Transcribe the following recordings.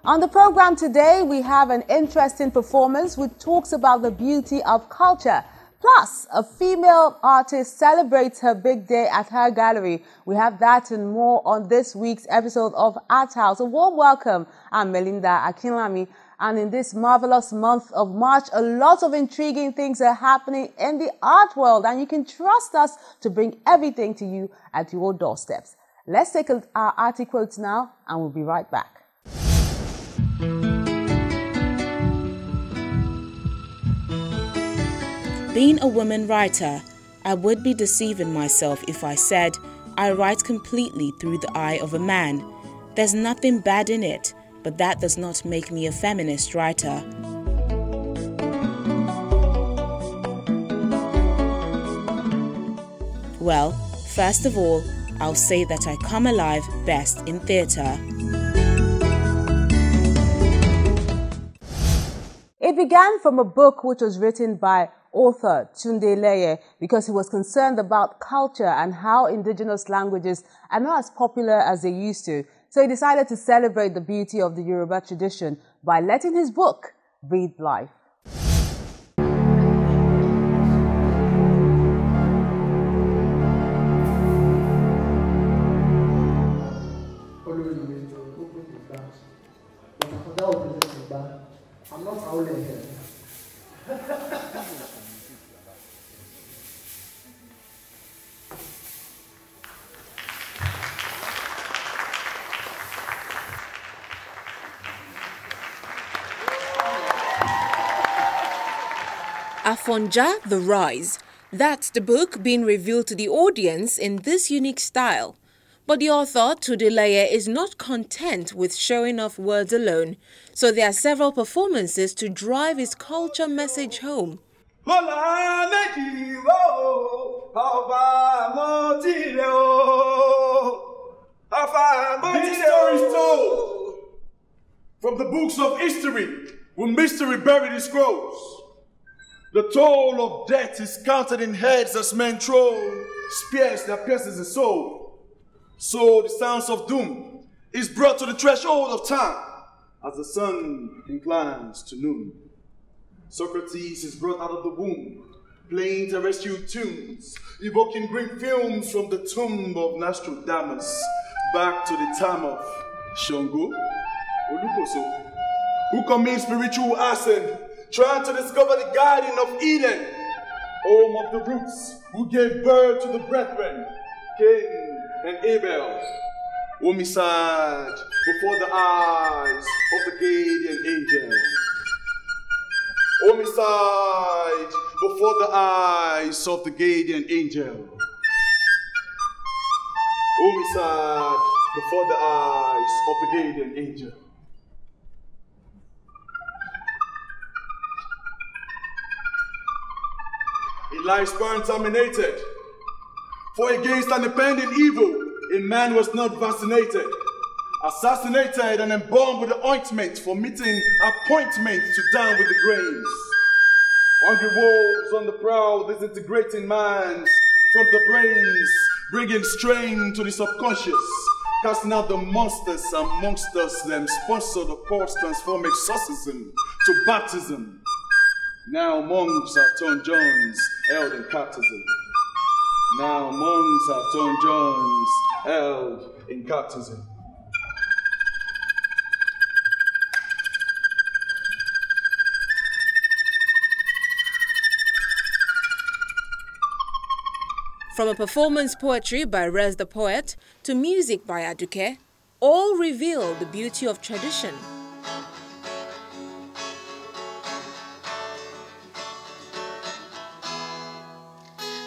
On the program today, we have an interesting performance which talks about the beauty of culture. Plus, a female artist celebrates her big day at her gallery. We have that and more on this week's episode of Art House. A warm welcome. I'm Melinda Akinlami. And in this marvelous month of March, a lot of intriguing things are happening in the art world. And you can trust us to bring everything to you at your doorsteps. Let's take our arty quotes now, and we'll be right back. Being a woman writer, I would be deceiving myself if I said I write completely through the eye of a man. There's nothing bad in it, but that does not make me a feminist writer. Well, first of all, I'll say that I come alive best in theatre. It began from a book which was written by author Tunde Leye because he was concerned about culture and how indigenous languages are not as popular as they used to. So he decided to celebrate the beauty of the Yoruba tradition by letting his book breathe life. I'm not howling here. Afonja, The Rise. That's the book being revealed to the audience in this unique style. But the author, Tunde Leye, is not content with showing off words alone, so there are several performances to drive his culture message home. These stories told from the books of history, with mystery buried in scrolls. The toll of death is counted in heads as men throw spears that pierces the soul. So the sounds of doom is brought to the threshold of time as the sun inclines to noon. Socrates is brought out of the womb, playing terrestrial tunes, evoking green films from the tomb of Nostradamus back to the time of Shango, Olukoso, who commits spiritual acid, trying to discover the Garden of Eden, home of the roots who gave birth to the brethren, Cain and Abel. Homicide before the eyes of the guardian angel. Homicide before the eyes of the guardian angel. Homicide before the eyes of the guardian angel. A lifespan terminated. For against an impending evil, a man was not vaccinated, assassinated and embalmed with the ointment for meeting appointment to down with the grains. Hungry wolves on the prowl, disintegrating minds from the brains, bringing strain to the subconscious, casting out the monsters amongst us, them sponsor the course transform exorcism to baptism. Now monks have turned Johns, held in baptism. Now monks have turned Johns, held in baptism. From a performance poetry by Rez the Poet to music by Aduke, all reveal the beauty of tradition.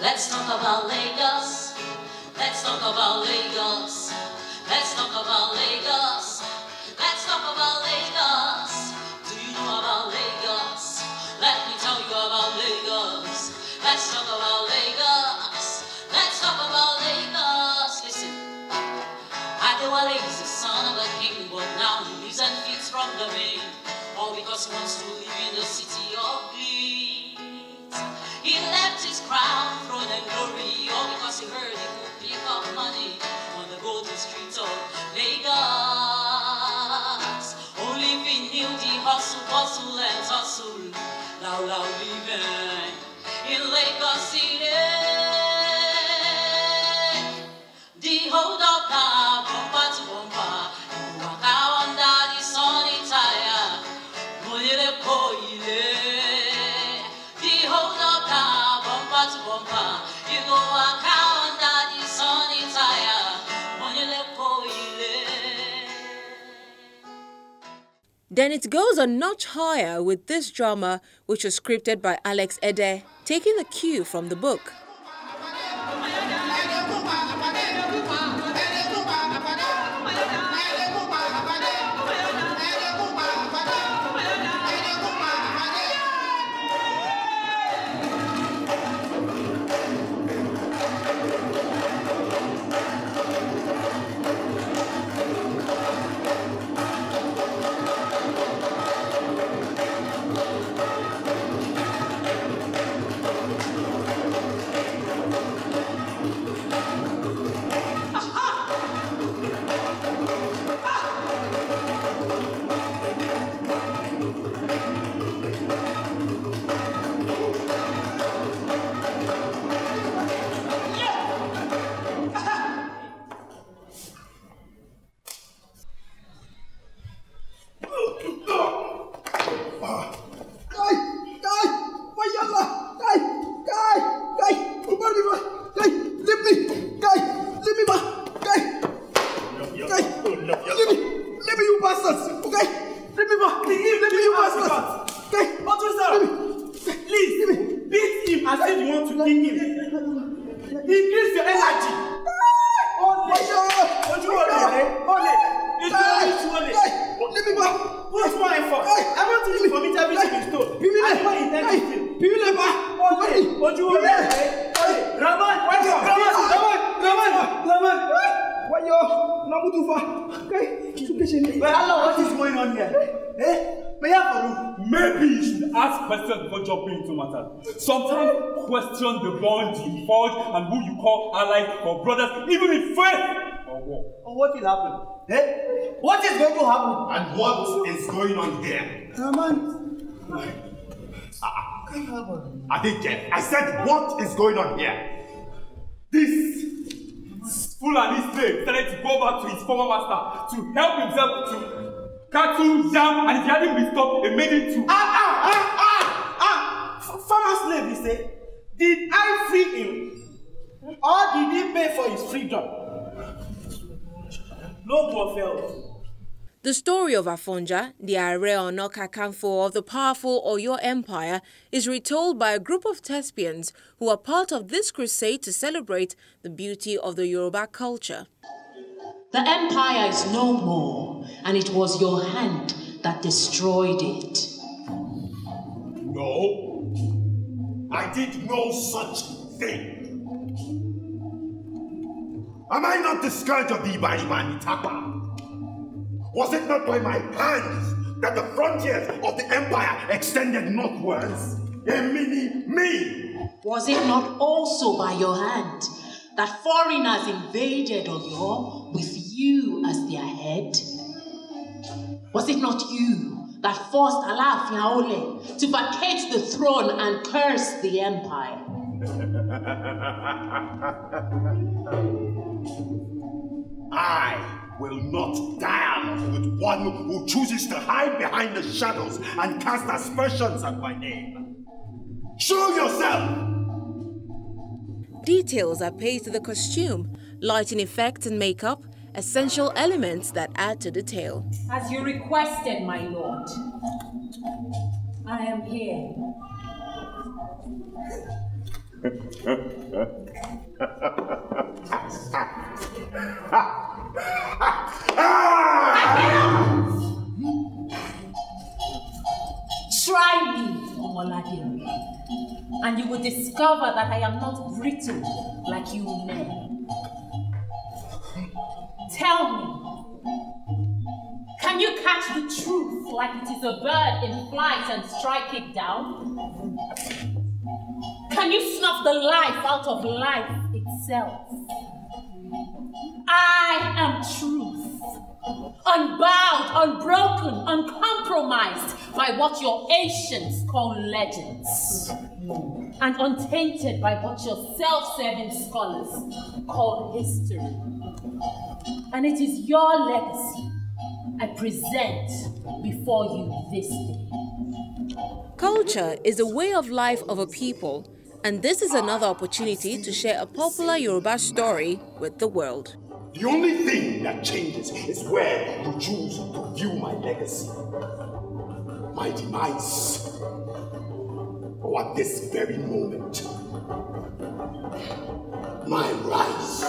Let's talk about Lagos. Let's talk about Lagos. Let's talk about Lagos. Let's talk about Lagos. Do you know about Lagos? Let me tell you about Lagos. Let's talk about Lagos. Let's talk about Lagos. Listen, Adewale is the son of a king, but now he lives and feeds from the main. All because he wants to live in the city of bliss. He left his crown, throne and glory, all because he heard he could pick up money on the golden streets of Lagos. Only hustle, bustle, and tussle. Now living in Lagos City. The hold up car, bumper to bumper. You walk out under the sunny tire. Moile koile. The hold up car, bumper to bumper. You go walk out under the sunny tire. Moile koile. Then it goes a notch higher with this drama, which was scripted by Alex Ede, taking the cue from the book. Maybe you should ask questions before jumping into matters. Sometimes question the bond you forge and who you call allies or brothers, even in faith or war. Oh, what will happen? Eh? What is going to happen? And what is going on here? I didn't get. I said, what is going on here? This fool and his slave decided to go back to his former master to help himself to cattle, jam, and if he hadn't been stopped, they made it to. Former slave, he said. Did I free him? Or did he pay for his freedom? No more failed. The story of Afonja, the Are Ono Kakanfo of the powerful Oyo Empire, is retold by a group of thespians who are part of this crusade to celebrate the beauty of the Yoruba culture. The empire is no more, and it was your hand that destroyed it. No, I did no such thing. Am I not the scourge of the Ibarima Itapa? Was it not by my hands that the frontiers of the empire extended northwards? Me! Was it not also by your hand that foreigners invaded Oyo with you as their head? Was it not you that forced Alaafin Aole to vacate the throne and curse the empire? I will not dialogue with one who chooses to hide behind the shadows and cast aspersions at my name. Show yourself! Details are paid to the costume, lighting effects and makeup, essential elements that add to the tale. As you requested, my lord, I am here. Try me, Omolade, and you will discover that I am not brittle like you men. Tell me, can you catch the truth like it is a bird in flight and strike it down? Can you snuff the life out of life itself? I am truth. unbowed, unbroken, uncompromised by what your ancients call legends, and untainted by what your self-serving scholars call history. And it is your legacy I present before you this day. Culture is the way of life of a people, and this is another opportunity to share a popular Yoruba story with the world. The only thing that changes is where you choose to view my legacy, my demise, or at this very moment, my rise.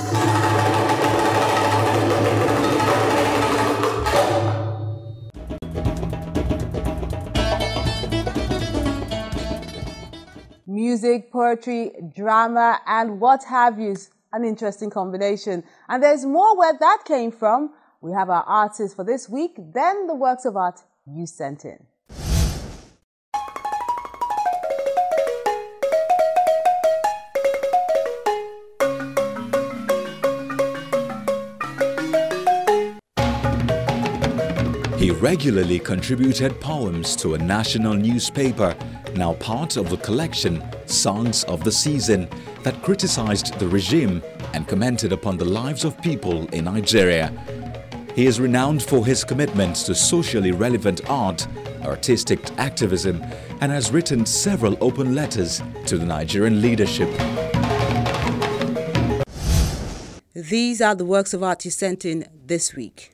Music, poetry, drama, and what have you. An interesting combination. And there's more where that came from. We have our artists for this week, then the works of art you sent in. He regularly contributed poems to a national newspaper, now part of the collection Songs of the Season, that criticized the regime and commented upon the lives of people in Nigeria. He is renowned for his commitments to socially relevant art, artistic activism, and has written several open letters to the Nigerian leadership. These are the works of art you sent in this week.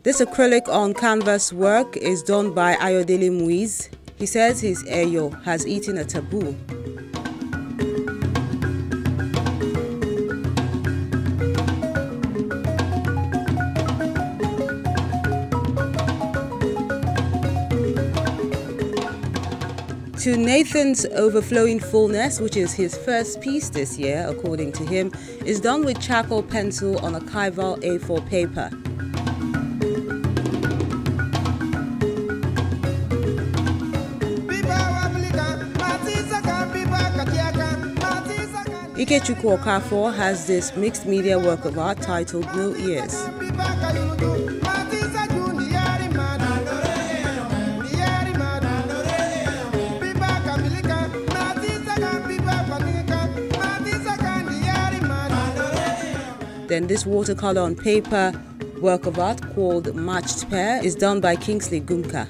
This acrylic on canvas work is done by Ayodele Muiz. He says his Eyo has eaten a taboo. To Nathan's Overflowing Fullness, which is his first piece this year, according to him, is done with charcoal pencil on archival A4 paper. Ikechukwu Okafor has this mixed media work of art titled No Ears. Then this watercolor on paper work of art called Matched Pair is done by Kingsley Gumka.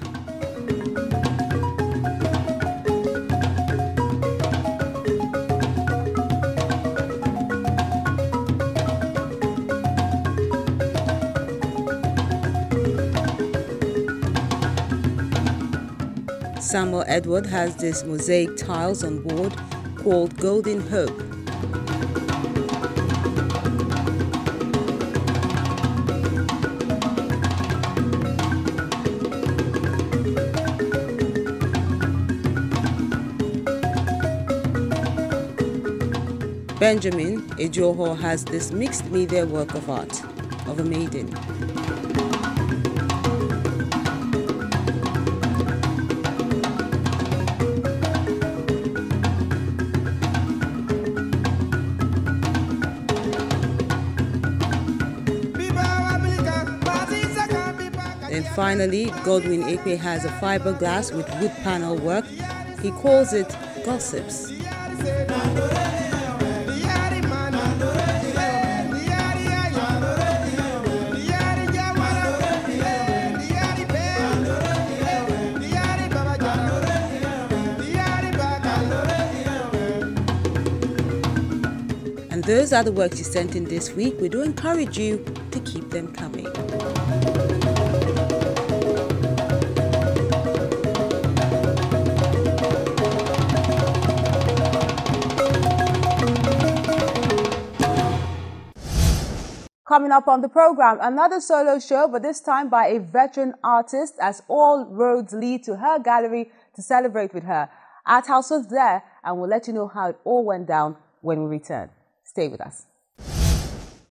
Samuel Edward has this mosaic tiles on board called Golden Hope. Benjamin Ejoho has this mixed media work of art of a maiden. And finally, Godwin Ekwe has a fiberglass with wood panel work. He calls it Gossips. And those are the works you sent in this week. We do encourage you to keep them coming. Coming up on the program, another solo show, but this time by a veteran artist, as all roads lead to her gallery to celebrate with her. Art House was there, and we'll let you know how it all went down when we return. Stay with us.